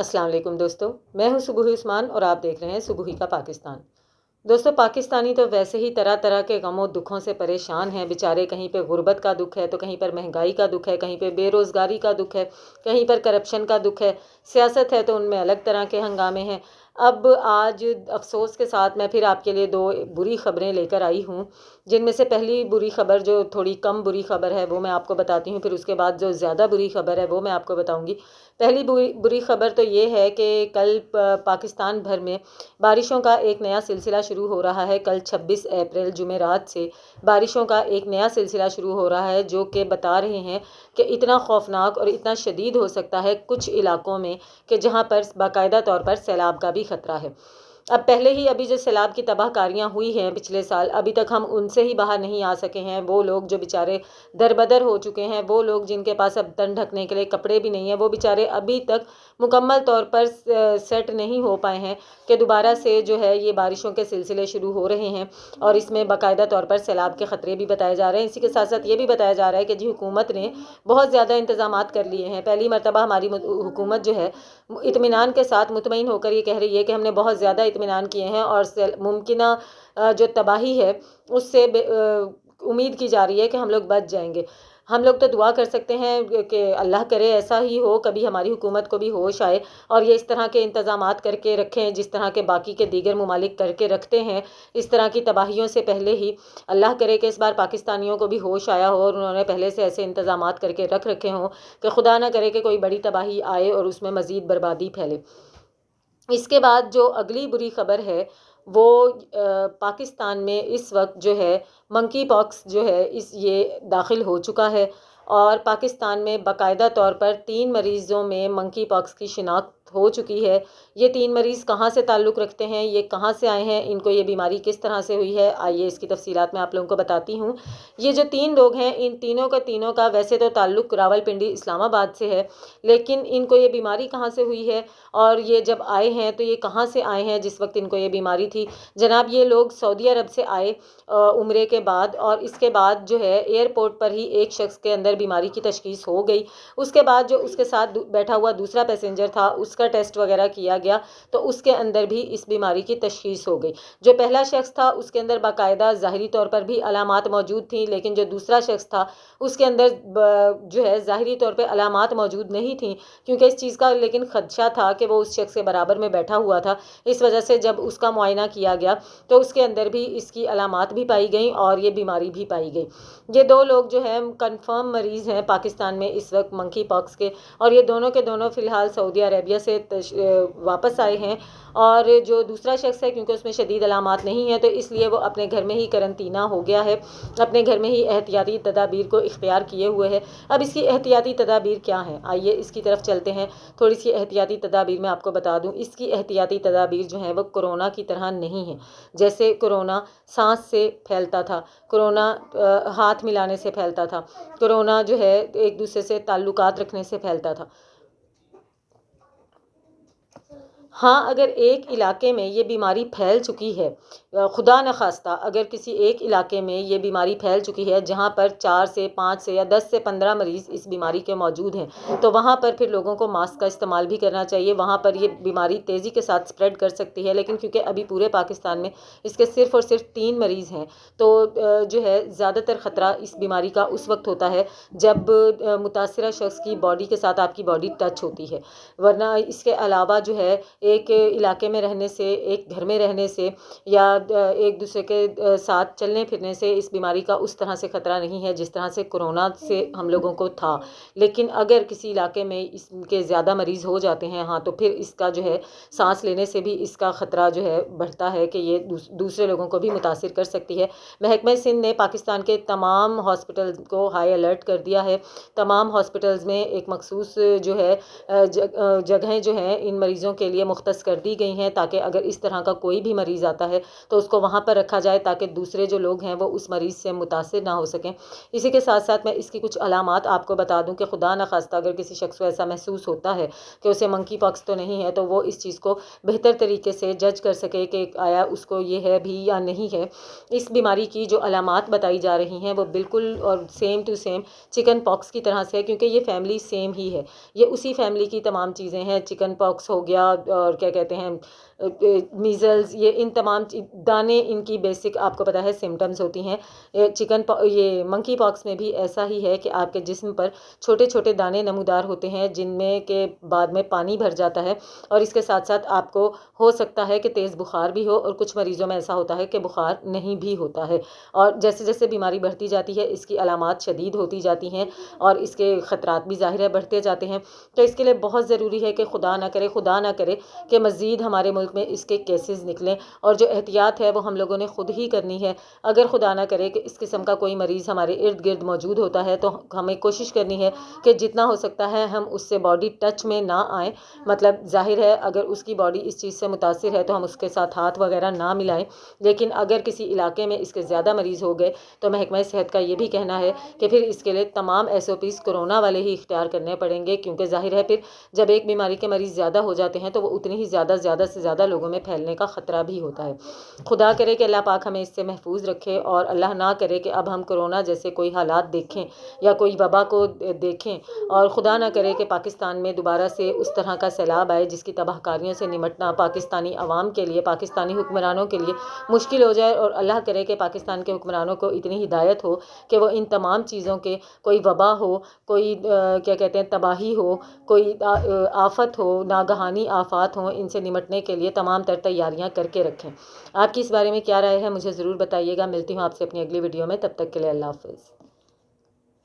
अस्सलाम वालेकुम दोस्तों, मैं हूं सुबुही उस्मान और आप देख रहे हैं सुबुही का पाकिस्तान। दोस्तों, पाकिस्तानी तो वैसे ही तरह तरह के गमों दुखों से परेशान हैं बेचारे। कहीं पे गुर्बत का दुख है तो कहीं पर महंगाई का दुख है, कहीं पे बेरोज़गारी का दुख है, कहीं पर करप्शन का दुख है, सियासत है तो उनमें अलग तरह के हंगामे हैं। अब आज अफ़सोस के साथ मैं फिर आपके लिए दो बुरी ख़बरें लेकर आई हूँ, जिनमें से पहली बुरी ख़बर जो थोड़ी कम बुरी ख़बर है वो मैं आपको बताती हूँ, फिर उसके बाद जो ज़्यादा बुरी ख़बर है वो मैं आपको बताऊँगी। पहली बुरी ख़बर तो ये है कि कल पाकिस्तान भर में बारिशों का एक नया सिलसिला शुरू हो रहा है। कल 26 अप्रैल जुमेरात से बारिशों का एक नया सिलसिला शुरू हो रहा है, जो कि बता रहे हैं कि इतना खौफनाक और इतना शदीद हो सकता है कुछ इलाकों में कि जहां पर बाकायदा तौर पर सैलाब का भी ख़तरा है। अब पहले ही अभी जो सैलाब की तबाहकारियाँ हुई हैं पिछले साल, अभी तक हम उनसे ही बाहर नहीं आ सके हैं। वो लोग जो बेचारे दरबदर हो चुके हैं, वो लोग जिनके पास अब तन ढकने के लिए कपड़े भी नहीं हैं, वो बेचारे अभी तक मुकम्मल तौर पर सेट नहीं हो पाए हैं कि दोबारा से जो है ये बारिशों के सिलसिले शुरू हो रहे हैं और इसमें बाकायदा तौर पर सैलाब के ख़तरे भी बताए जा रहे हैं। इसी के साथ साथ ये भी बताया जा रहा है कि जी हुकूमत ने बहुत ज़्यादा इंतज़ामात कर लिए हैं। पहली मरतबा हमारी हुकूमत जो है इत्मीनान के साथ मुतमईन होकर ये कह रही है कि हमने बहुत ज़्यादा इत्मीनान किए हैं और मुमकिना जो तबाही है उससे उम्मीद की जा रही है कि हम लोग बच जाएंगे। हम लोग तो दुआ कर सकते हैं कि अल्लाह करे ऐसा ही हो, कभी हमारी हुकूमत को भी होश आए और ये इस तरह के इंतज़ामात करके रखें जिस तरह के बाकी के दीगर ममालिक करके रखते हैं इस तरह की तबाहियों से पहले ही। अल्लाह करे कि इस बार पाकिस्तानियों को भी होश आया हो और उन्होंने पहले से ऐसे इंतज़ामात करके रख रखे हों कि खुदा ना करे कि कोई बड़ी तबाही आए और उसमें मज़ीद बर्बादी फैले। इसके बाद जो अगली बुरी ख़बर है वो पाकिस्तान में इस वक्त जो है मंकी पॉक्स जो है ये दाखिल हो चुका है और पाकिस्तान में बाकायदा तौर पर 3 मरीज़ों में मंकी पॉक्स की शिनाख्त हो चुकी है। ये 3 मरीज़ कहाँ से ताल्लुक़ रखते हैं, ये कहाँ से आए हैं, इनको ये बीमारी किस तरह से हुई है, आइए इसकी तफसीलात मैं आप लोगों को बताती हूँ। ये जो 3 लोग हैं, इन तीनों का वैसे तो ताल्लुक़ रावलपिंडी इस्लामाबाद से है, लेकिन इनको ये बीमारी कहाँ से हुई है और ये जब आए हैं तो ये कहाँ से आए हैं जिस वक्त इनको ये बीमारी थी। जनाब, ये लोग सऊदी अरब से आए उम्रे के बाद और इसके बाद जो है एयरपोर्ट पर ही एक शख्स के अंदर बीमारी की तशख़ीस हो गई। उसके बाद जो उसके साथ बैठा हुआ दूसरा पैसेंजर था उसका टेस्ट वगैरह किया गया तो उसके अंदर भी इस बीमारी की तशख़ीस हो गई। जो पहला शख्स था उसके अंदर बाकायदा ज़ाहिरी तौर पर भी अलामात मौजूद थी, लेकिन जो दूसरा शख्स था उसके अंदर जो है ज़ाहिरी तौर पर अलामात मौजूद नहीं थी, क्योंकि इस चीज़ का लेकिन ख़दशा था कि वो उस शख्स के बराबर में बैठा हुआ था। इस वजह से जब उसका मुआयना किया गया तो उसके अंदर भी इसकी अलामात भी पाई गई और ये बीमारी भी पाई गई। ये 2 लोग जो हैं कंफर्म मरीज़ हैं पाकिस्तान में इस वक्त मंकी पॉक्स के और ये दोनों के दोनों फ़िलहाल सऊदी अरेबिया से वापस आए हैं। और जो दूसरा शख्स है क्योंकि उसमें शदीद अलामात नहीं है तो इसलिए वो अपने घर में ही करंतना हो गया है, अपने घर में ही एहतियाती तदाबीर को इख्तियार किए हुए है। अब इसकी एहतियाती तदाबीर क्या हैं, आइए इसकी तरफ चलते हैं। थोड़ी सी एहतियाती तदाबीर मैं आपको बता दूं। इसकी एहतियाती तदाबीर जो है वो कोरोना की तरह नहीं है। जैसे कोरोना सांस से फैलता था, कोरोना हाथ मिलाने से फैलता था, कोरोना जो है एक दूसरे से ताल्लुकात रखने से फैलता था। हाँ, अगर एक इलाके में ये बीमारी फैल चुकी है, खुदा न खास्ता अगर किसी एक इलाके में ये बीमारी फैल चुकी है जहाँ पर 4 से 5 से या 10 से 15 मरीज़ इस बीमारी के मौजूद हैं, तो वहाँ पर फिर लोगों को मास्क का इस्तेमाल भी करना चाहिए। वहाँ पर ये बीमारी तेज़ी के साथ स्प्रेड कर सकती है, लेकिन क्योंकि अभी पूरे पाकिस्तान में इसके सिर्फ़ और सिर्फ 3 मरीज़ हैं तो जो है ज़्यादातर ख़तरा इस बीमारी का उस वक्त होता है जब मुतासिरा शख्स की बॉडी के साथ आपकी बॉडी टच होती है। वरना इसके अलावा जो है एक इलाके में रहने से, एक घर में रहने से या एक दूसरे के साथ चलने फिरने से इस बीमारी का उस तरह से ख़तरा नहीं है जिस तरह से कोरोना से हम लोगों को था। लेकिन अगर किसी इलाके में इसके ज़्यादा मरीज़ हो जाते हैं, हाँ, तो फिर इसका जो है सांस लेने से भी इसका ख़तरा जो है बढ़ता है कि ये दूसरे लोगों को भी मुतासिर कर सकती है। महकमा सिंध ने पाकिस्तान के तमाम हॉस्पिटल को हाई अलर्ट कर दिया है। तमाम हॉस्पिटल्स में एक मखसूस जो है जगहें जो हैं इन मरीज़ों के लिए مختص کر دی گئی ہیں تاکہ اگر اس طرح کا کوئی بھی مریض آتا ہے تو اس کو وہاں پر رکھا جائے تاکہ دوسرے جو لوگ ہیں وہ اس مریض سے متاثر نہ ہو سکیں۔ اسی کے ساتھ ساتھ میں اس کی کچھ علامات آپ کو بتا دوں کہ خدا نخواستہ اگر کسی شخص کو ایسا محسوس ہوتا ہے کہ اسے منکی پاکس تو نہیں ہے تو وہ اس چیز کو بہتر طریقے سے جج کر سکے کہ آیا اس کو یہ ہے بھی یا نہیں ہے۔ اس بیماری کی جو علامات بتائی جا رہی ہیں وہ بالکل اور سیم ٹو سیم چکن پاکس کی طرح سے ہے، کیونکہ یہ فیملی سیم ہی ہے، یہ اسی فیملی کی تمام چیزیں ہیں۔ چکن پاکس ہو گیا اور کیا کہتے ہیں میزلز، یہ ان تمام دانے ان کی بیسک آپ کو پتہ ہے سمٹمز ہوتی ہیں۔ یہ منکی پاکس میں بھی ایسا ہی ہے کہ آپ کے جسم پر چھوٹے چھوٹے دانے نمودار ہوتے ہیں جن میں کہ بعد میں پانی بھر جاتا ہے، اور اس کے ساتھ ساتھ آپ کو ہو سکتا ہے کہ تیز بخار بھی ہو، اور کچھ مریضوں میں ایسا ہوتا ہے کہ بخار نہیں بھی ہوتا ہے۔ اور جیسے جیسے بیماری بڑھتی جاتی ہے اس کی علامات شدید ہوتی جاتی ہیں اور اس کے خطرات بھی ظاہر ہے بڑھتے جاتے ہیں۔ تو اس کے لیے بہت ضروری ہے کہ خدا نہ کرے کہ مزید ہمارے ملک میں اس کے کیسز نکلیں، اور جو احتیاط ہے وہ ہم لوگوں نے خود ہی کرنی ہے۔ اگر خدا نہ کرے کہ اس قسم کا کوئی مریض ہمارے ارد گرد موجود ہوتا ہے تو ہمیں کوشش کرنی ہے کہ جتنا ہو سکتا ہے ہم اس سے باڈی ٹچ میں نہ آئیں، مطلب ظاہر ہے اگر اس کی باڈی اس چیز سے متاثر ہے تو ہم اس کے ساتھ ہاتھ وغیرہ نہ ملائیں، لیکن اگر کسی علاقے میں اس کے زیادہ مریض ہو گئے تو محکمہ صحت کا یہ بھی کہنا ہے کہ پھر اس کے لیے تمام SOPs کورونا والے ہی اختیار کرنے پڑیں گے، کیونکہ ظاہر ہے پھر جب ایک بیماری کے مریض زیادہ ہو جاتے ہیں تو وہ اتنی ہی زیادہ سے زیادہ لوگوں میں پھیلنے کا خطرہ بھی ہوتا ہے۔ خدا کرے کہ اللہ پاک ہمیں اس سے محفوظ رکھے، اور اللہ نہ کرے کہ اب ہم کورونا جیسے کوئی حالات دیکھیں یا کوئی وبا کو دیکھیں، اور خدا نہ کرے کہ پاکستان میں دوبارہ سے اس طرح کا سیلاب آئے جس کی تباہ کاریوں سے نمٹنا پاکستانی عوام کے لیے، پاکستانی حکمرانوں کے لیے مشکل ہو جائے، اور اللہ کرے کہ پاکستان کے حکمرانوں کو اتنی ہدایت ہو کہ وہ ان تمام چیزوں کے، کوئی وبا ہو، کوئی کیا کہتے ہیں تباہی ہو، کوئی آفت ہو، ناگہانی آفات ہوں، ان سے نمٹنے کے لیے تمام تر تیاریاں کر کے رکھیں۔ آپ کی اس بارے میں کیا رائے ہے مجھے ضرور بتائیے گا۔ ملتی ہوں آپ سے اپنی اگلی ویڈیو میں، تب تک کے لیے اللہ حافظ۔